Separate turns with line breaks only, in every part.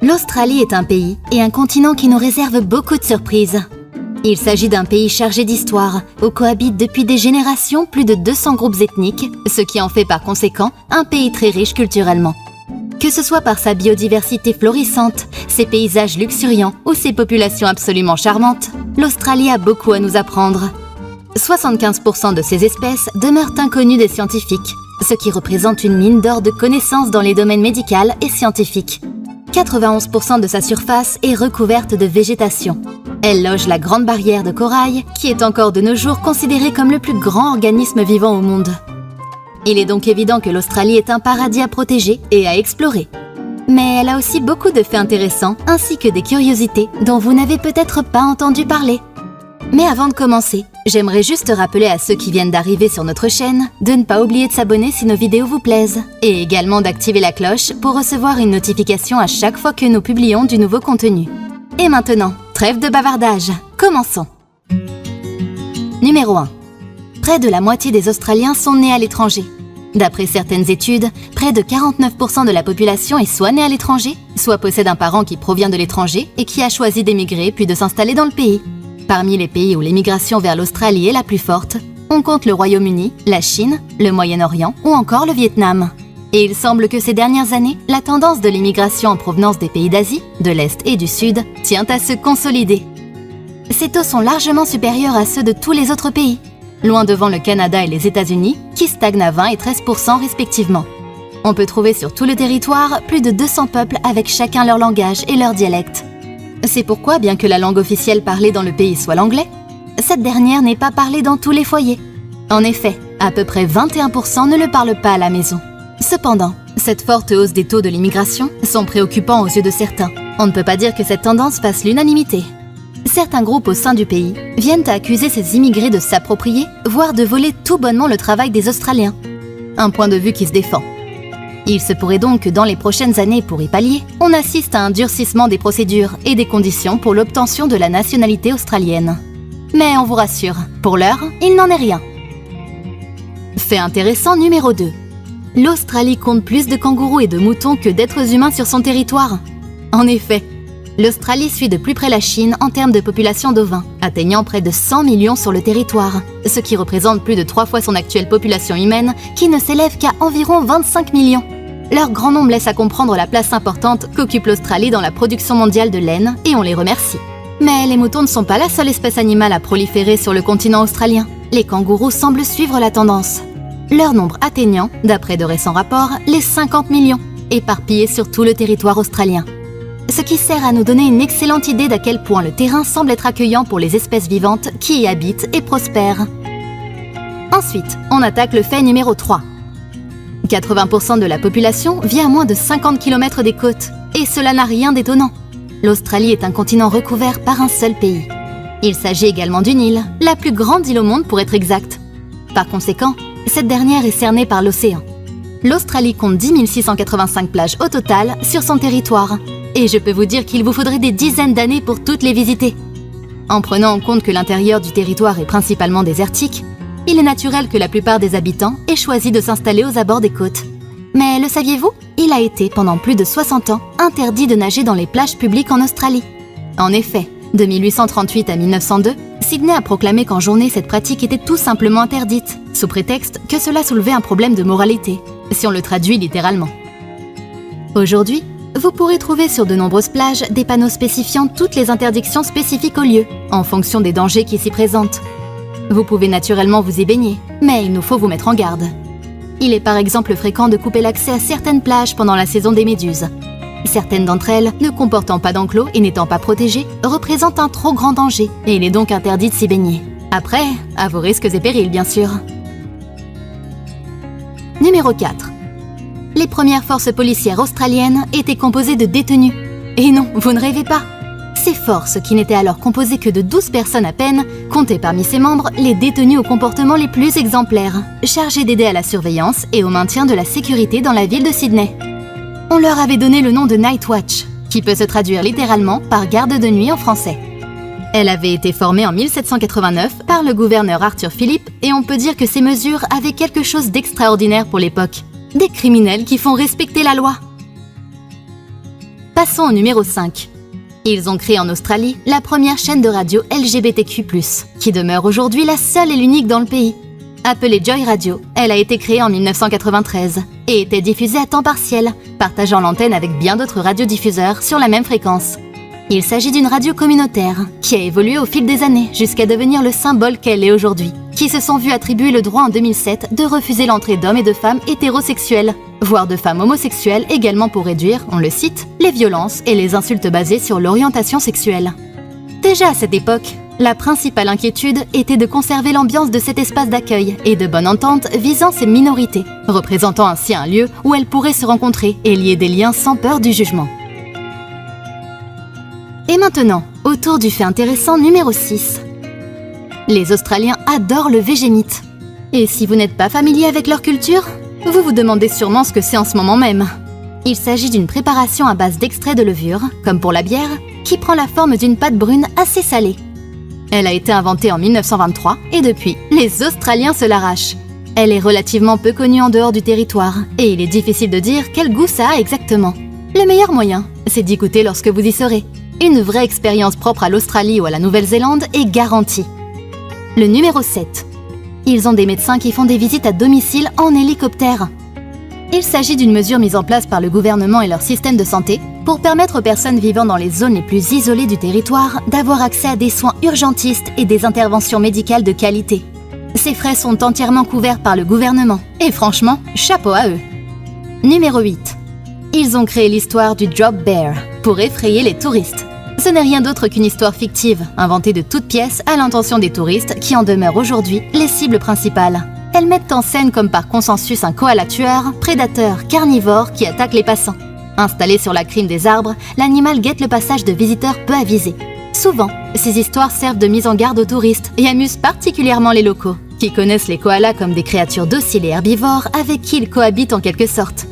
L'Australie est un pays et un continent qui nous réserve beaucoup de surprises. Il s'agit d'un pays chargé d'histoire, où cohabitent depuis des générations plus de 200 groupes ethniques, ce qui en fait par conséquent un pays très riche culturellement. Que ce soit par sa biodiversité florissante, ses paysages luxuriants ou ses populations absolument charmantes, l'Australie a beaucoup à nous apprendre. 75% de ces espèces demeurent inconnues des scientifiques, ce qui représente une mine d'or de connaissances dans les domaines médical et scientifiques. 91% de sa surface est recouverte de végétation. Elle loge la Grande Barrière de Corail, qui est encore de nos jours considérée comme le plus grand organisme vivant au monde. Il est donc évident que l'Australie est un paradis à protéger et à explorer. Mais elle a aussi beaucoup de faits intéressants, ainsi que des curiosités dont vous n'avez peut-être pas entendu parler. Mais avant de commencer, j'aimerais juste rappeler à ceux qui viennent d'arriver sur notre chaîne de ne pas oublier de s'abonner si nos vidéos vous plaisent, et également d'activer la cloche pour recevoir une notification à chaque fois que nous publions du nouveau contenu. Et maintenant, trêve de bavardage, commençons. Numéro 1. Près de la moitié des Australiens sont nés à l'étranger. D'après certaines études, près de 49% de la population est soit née à l'étranger, soit possède un parent qui provient de l'étranger et qui a choisi d'émigrer puis de s'installer dans le pays. Parmi les pays où l'émigration vers l'Australie est la plus forte, on compte le Royaume-Uni, la Chine, le Moyen-Orient ou encore le Vietnam. Et il semble que ces dernières années, la tendance de l'immigration en provenance des pays d'Asie, de l'Est et du Sud, tient à se consolider. Ces taux sont largement supérieurs à ceux de tous les autres pays, loin devant le Canada et les États-Unis, qui stagnent à 20 et 13% respectivement. On peut trouver sur tout le territoire plus de 200 peuples avec chacun leur langage et leur dialecte. C'est pourquoi, bien que la langue officielle parlée dans le pays soit l'anglais, cette dernière n'est pas parlée dans tous les foyers. En effet, à peu près 21% ne le parlent pas à la maison. Cependant, cette forte hausse des taux de l'immigration sont préoccupants aux yeux de certains. On ne peut pas dire que cette tendance fasse l'unanimité. Certains groupes au sein du pays viennent à accuser ces immigrés de s'approprier, voire de voler tout bonnement le travail des Australiens. Un point de vue qui se défend. Il se pourrait donc que dans les prochaines années, pour y pallier, on assiste à un durcissement des procédures et des conditions pour l'obtention de la nationalité australienne. Mais on vous rassure, pour l'heure, il n'en est rien. Fait intéressant numéro 2. L'Australie compte plus de kangourous et de moutons que d'êtres humains sur son territoire. En effet, l'Australie suit de plus près la Chine en termes de population d'ovins, atteignant près de 100 millions sur le territoire, ce qui représente plus de 3 fois son actuelle population humaine, qui ne s'élève qu'à environ 25 millions. Leur grand nombre laisse à comprendre la place importante qu'occupe l'Australie dans la production mondiale de laine, et on les remercie. Mais les moutons ne sont pas la seule espèce animale à proliférer sur le continent australien. Les kangourous semblent suivre la tendance. Leur nombre atteignant, d'après de récents rapports, les 50 millions, éparpillés sur tout le territoire australien. Ce qui sert à nous donner une excellente idée d'à quel point le terrain semble être accueillant pour les espèces vivantes qui y habitent et prospèrent. Ensuite, on attaque le fait numéro 3. 80% de la population vit à moins de 50 km des côtes, et cela n'a rien d'étonnant. L'Australie est un continent recouvert par un seul pays. Il s'agit également d'une île, la plus grande île au monde pour être exact. Par conséquent, cette dernière est cernée par l'océan. L'Australie compte 10 685 plages au total sur son territoire, et je peux vous dire qu'il vous faudrait des dizaines d'années pour toutes les visiter. En prenant en compte que l'intérieur du territoire est principalement désertique, il est naturel que la plupart des habitants aient choisi de s'installer aux abords des côtes. Mais le saviez-vous? Il a été, pendant plus de 60 ans, interdit de nager dans les plages publiques en Australie. En effet, de 1838 à 1902, Sydney a proclamé qu'en journée cette pratique était tout simplement interdite, sous prétexte que cela soulevait un problème de moralité, si on le traduit littéralement. Aujourd'hui, vous pourrez trouver sur de nombreuses plages des panneaux spécifiant toutes les interdictions spécifiques au lieu, en fonction des dangers qui s'y présentent. Vous pouvez naturellement vous y baigner, mais il nous faut vous mettre en garde. Il est par exemple fréquent de couper l'accès à certaines plages pendant la saison des méduses. Certaines d'entre elles, ne comportant pas d'enclos et n'étant pas protégées, représentent un trop grand danger et il est donc interdit de s'y baigner. Après, à vos risques et périls bien sûr. Numéro 4. Les premières forces policières australiennes étaient composées de détenus. Et non, vous ne rêvez pas. Ces forces, qui n'étaient alors composées que de 12 personnes à peine, comptaient parmi ses membres les détenus aux comportements les plus exemplaires, chargés d'aider à la surveillance et au maintien de la sécurité dans la ville de Sydney. On leur avait donné le nom de Night Watch, qui peut se traduire littéralement par garde de nuit en français. Elle avait été formée en 1789 par le gouverneur Arthur Phillip et on peut dire que ces mesures avaient quelque chose d'extraordinaire pour l'époque. Des criminels qui font respecter la loi. Passons au numéro 5. Ils ont créé en Australie la première chaîne de radio LGBTQ+, qui demeure aujourd'hui la seule et l'unique dans le pays. Appelée Joy Radio, elle a été créée en 1993 et était diffusée à temps partiel, partageant l'antenne avec bien d'autres radiodiffuseurs sur la même fréquence. Il s'agit d'une radio communautaire qui a évolué au fil des années jusqu'à devenir le symbole qu'elle est aujourd'hui, qui se sont vus attribuer le droit en 2007 de refuser l'entrée d'hommes et de femmes hétérosexuels, voire de femmes homosexuelles également pour réduire, on le cite, les violences et les insultes basées sur l'orientation sexuelle. Déjà à cette époque, la principale inquiétude était de conserver l'ambiance de cet espace d'accueil et de bonne entente visant ces minorités, représentant ainsi un lieu où elles pourraient se rencontrer et lier des liens sans peur du jugement. Et maintenant, autour du fait intéressant numéro 6. Les Australiens adorent le Vegemite. Et si vous n'êtes pas familier avec leur culture, vous vous demandez sûrement ce que c'est en ce moment même. Il s'agit d'une préparation à base d'extrait de levure, comme pour la bière, qui prend la forme d'une pâte brune assez salée. Elle a été inventée en 1923 et depuis, les Australiens se l'arrachent. Elle est relativement peu connue en dehors du territoire et il est difficile de dire quel goût ça a exactement. Le meilleur moyen, c'est d'y goûter lorsque vous y serez. Une vraie expérience propre à l'Australie ou à la Nouvelle-Zélande est garantie. Le numéro 7. Ils ont des médecins qui font des visites à domicile en hélicoptère. Il s'agit d'une mesure mise en place par le gouvernement et leur système de santé pour permettre aux personnes vivant dans les zones les plus isolées du territoire d'avoir accès à des soins urgentistes et des interventions médicales de qualité. Ces frais sont entièrement couverts par le gouvernement et franchement, chapeau à eux. Numéro 8. Ils ont créé l'histoire du Drop Bear pour effrayer les touristes. Ce n'est rien d'autre qu'une histoire fictive, inventée de toutes pièces à l'intention des touristes qui en demeurent aujourd'hui les cibles principales. Elles mettent en scène comme par consensus un koala tueur, prédateur, carnivore qui attaque les passants. Installé sur la crine des arbres, l'animal guette le passage de visiteurs peu avisés. Souvent, ces histoires servent de mise en garde aux touristes et amusent particulièrement les locaux, qui connaissent les koalas comme des créatures dociles et herbivores avec qui ils cohabitent en quelque sorte.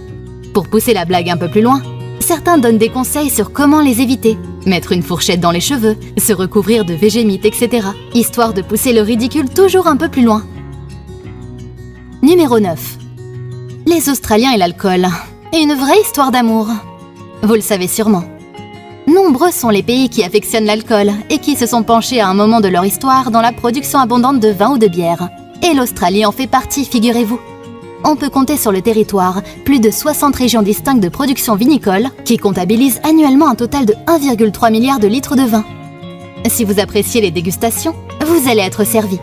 Pour pousser la blague un peu plus loin, certains donnent des conseils sur comment les éviter. Mettre une fourchette dans les cheveux, se recouvrir de végémite, etc. Histoire de pousser le ridicule toujours un peu plus loin. Numéro 9. Les Australiens et l'alcool. Une vraie histoire d'amour. Vous le savez sûrement. Nombreux sont les pays qui affectionnent l'alcool et qui se sont penchés à un moment de leur histoire dans la production abondante de vin ou de bière. Et l'Australie en fait partie, figurez-vous. On peut compter sur le territoire plus de 60 régions distinctes de production vinicole qui comptabilisent annuellement un total de 1,3 milliard de litres de vin. Si vous appréciez les dégustations, vous allez être servi.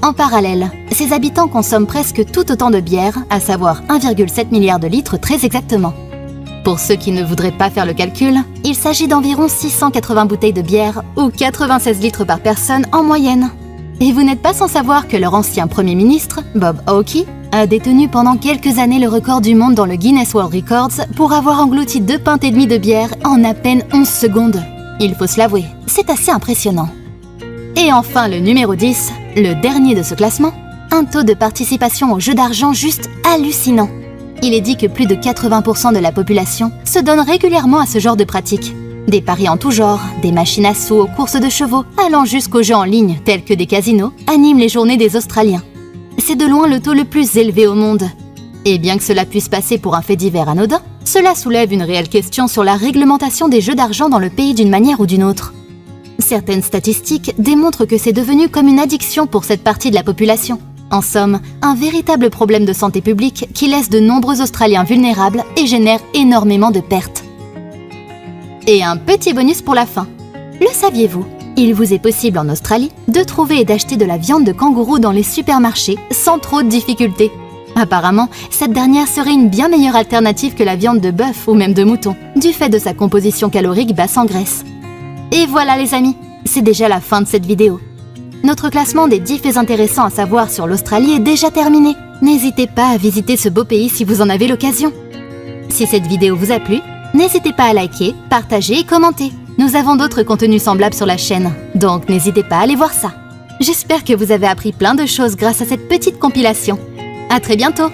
En parallèle, ses habitants consomment presque tout autant de bière, à savoir 1,7 milliard de litres très exactement. Pour ceux qui ne voudraient pas faire le calcul, il s'agit d'environ 680 bouteilles de bière ou 96 litres par personne en moyenne. Et vous n'êtes pas sans savoir que leur ancien Premier ministre, Bob Hawke, a détenu pendant quelques années le record du monde dans le Guinness World Records pour avoir englouti 2 pintes et demie de bière en à peine 11 secondes. Il faut se l'avouer, c'est assez impressionnant. Et enfin le numéro 10, le dernier de ce classement, un taux de participation aux jeux d'argent juste hallucinant. Il est dit que plus de 80% de la population se donne régulièrement à ce genre de pratique. Des paris en tout genre, des machines à sous aux courses de chevaux, allant jusqu'aux jeux en ligne tels que des casinos, animent les journées des Australiens. C'est de loin le taux le plus élevé au monde. Et bien que cela puisse passer pour un fait divers anodin, cela soulève une réelle question sur la réglementation des jeux d'argent dans le pays d'une manière ou d'une autre. Certaines statistiques démontrent que c'est devenu comme une addiction pour cette partie de la population. En somme, un véritable problème de santé publique qui laisse de nombreux Australiens vulnérables et génère énormément de pertes. Et un petit bonus pour la fin. Le saviez-vous ? Il vous est possible en Australie de trouver et d'acheter de la viande de kangourou dans les supermarchés sans trop de difficultés. Apparemment, cette dernière serait une bien meilleure alternative que la viande de bœuf ou même de mouton, du fait de sa composition calorique basse en graisse. Et voilà les amis, c'est déjà la fin de cette vidéo. Notre classement des 10 faits intéressants à savoir sur l'Australie est déjà terminé. N'hésitez pas à visiter ce beau pays si vous en avez l'occasion. Si cette vidéo vous a plu, n'hésitez pas à liker, partager et commenter. Nous avons d'autres contenus semblables sur la chaîne, donc n'hésitez pas à aller voir ça. J'espère que vous avez appris plein de choses grâce à cette petite compilation. À très bientôt!